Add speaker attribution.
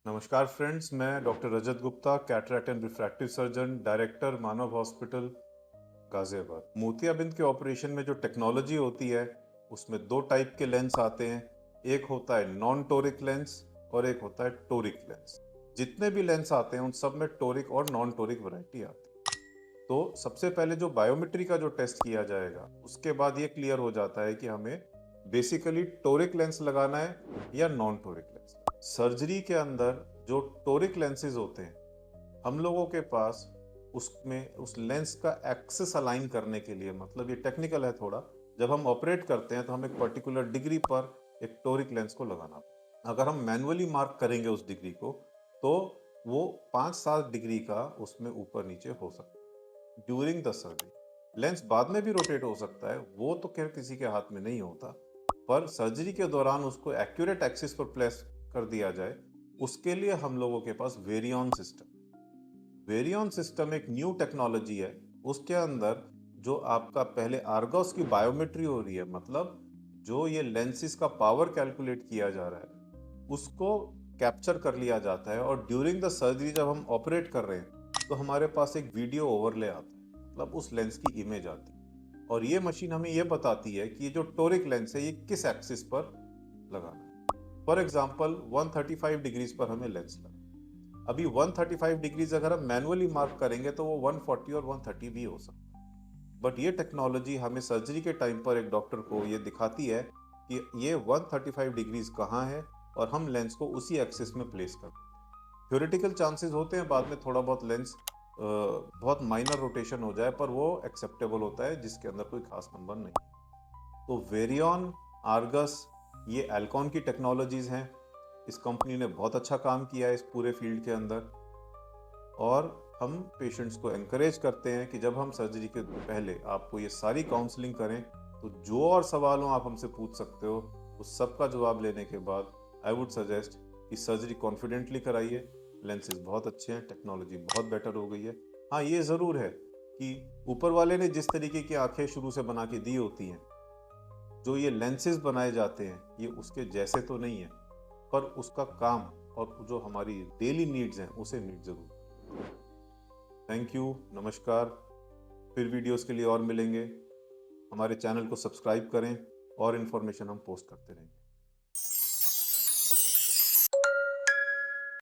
Speaker 1: नमस्कार फ्रेंड्स, मैं doctor Rajat Gupta, cataract and refractive surgeon, director Manav hospital Ghaziabad. मोतियाबिंद के ऑपरेशन में जो टेक्नोलॉजी होती है उसमें दो टाइप के लेंस आते हैं। एक होता है नॉन टोरिक लेंस और एक होता है टोरिक लेंस। जितने भी लेंस आते हैं उन सब में टोरिक और नॉन टोरिक वैरायटी आती है। तो सबसे पहले जो बायोमेट्री का जो टेस्ट किया जाएगा उसके बाद ये क्लियर हो जाता है कि हमें बेसिकली टोरिक लेंस लगाना है या नॉन टोरिक लेंस। सर्जरी के अंदर जो टोरिक लेंसेज होते हैं, हम लोगों के पास उसमें उस लेंस का एक्सिस अलाइन करने के लिए, मतलब ये टेक्निकल है थोड़ा, जब हम ऑपरेट करते हैं तो हम एक पर्टिकुलर डिग्री पर एक टोरिक लेंस को लगाना पड़ता है। अगर हम मैनुअली मार्क करेंगे उस डिग्री को तो वो 5-7 डिग्री का उसमें ऊपर नीचे हो सकता है ड्यूरिंग द सर्जरी। लेंस बाद में भी रोटेट हो सकता है, वो तो खैर किसी के हाथ में नहीं होता, पर सर्जरी के दौरान उसको एक्यूरेट एक्सिस पर प्लेस कर दिया जाए उसके लिए हम लोगों के पास वेरियन सिस्टम एक न्यू टेक्नोलॉजी है। उसके अंदर जो आपका पहले आर्गोस की बायोमेट्री हो रही है, मतलब जो ये लेंसेज का पावर कैलकुलेट किया जा रहा है उसको कैप्चर कर लिया जाता है और ड्यूरिंग द सर्जरी जब हम ऑपरेट कर रहे हैं तो हमारे पास एक वीडियो ओवरले आता है, मतलब उस लेंस की इमेज आती है और ये मशीन हमें ये बताती है कि ये जो टोरिक लेंस है ये किस एक्सिस पर लगाना है। फॉर एग्जाम्पल 135 डिग्रीज पर हमें लेंस लगा। अभी 135 डिग्रीज अगर हम मैनुअली मार्क करेंगे तो वो 140 और 130 भी हो सकता है, बट ये टेक्नोलॉजी हमें सर्जरी के टाइम पर एक डॉक्टर को ये दिखाती है कि ये 135 डिग्रीज कहाँ है और हम लेंस को उसी एक्सिस में प्लेस कर देते हैं। थ्योरेटिकल चांसेस होते हैं बाद में थोड़ा बहुत लेंस बहुत माइनर रोटेशन हो जाए, पर वो एक्सेप्टेबल होता है जिसके अंदर कोई खास नंबर नहीं है। तो वेरियन, आर्गस, ये एल्कॉन की टेक्नोलॉजीज हैं। इस कंपनी ने बहुत अच्छा काम किया है इस पूरे फील्ड के अंदर और हम पेशेंट्स को एनकरेज करते हैं कि जब हम सर्जरी के पहले आपको ये सारी काउंसलिंग करें तो जो और सवाल हो आप हमसे पूछ सकते हो। उस सब का जवाब लेने के बाद आई वुड सजेस्ट कि सर्जरी कॉन्फिडेंटली कराइए। लेंसेज बहुत अच्छे हैं, टेक्नोलॉजी बहुत बेटर हो गई है। हाँ, ये ज़रूर है कि ऊपर वाले ने जिस तरीके की आंखें शुरू से बना के दी होती हैं, जो ये लेंसेज बनाए जाते हैं ये उसके जैसे तो नहीं है, पर उसका काम और जो हमारी डेली नीड्स हैं उसे मीट जरूर। थैंक यू, नमस्कार। फिर वीडियोस के लिए और मिलेंगे। हमारे चैनल को सब्सक्राइब करें और इन्फॉर्मेशन हम पोस्ट करते रहेंगे।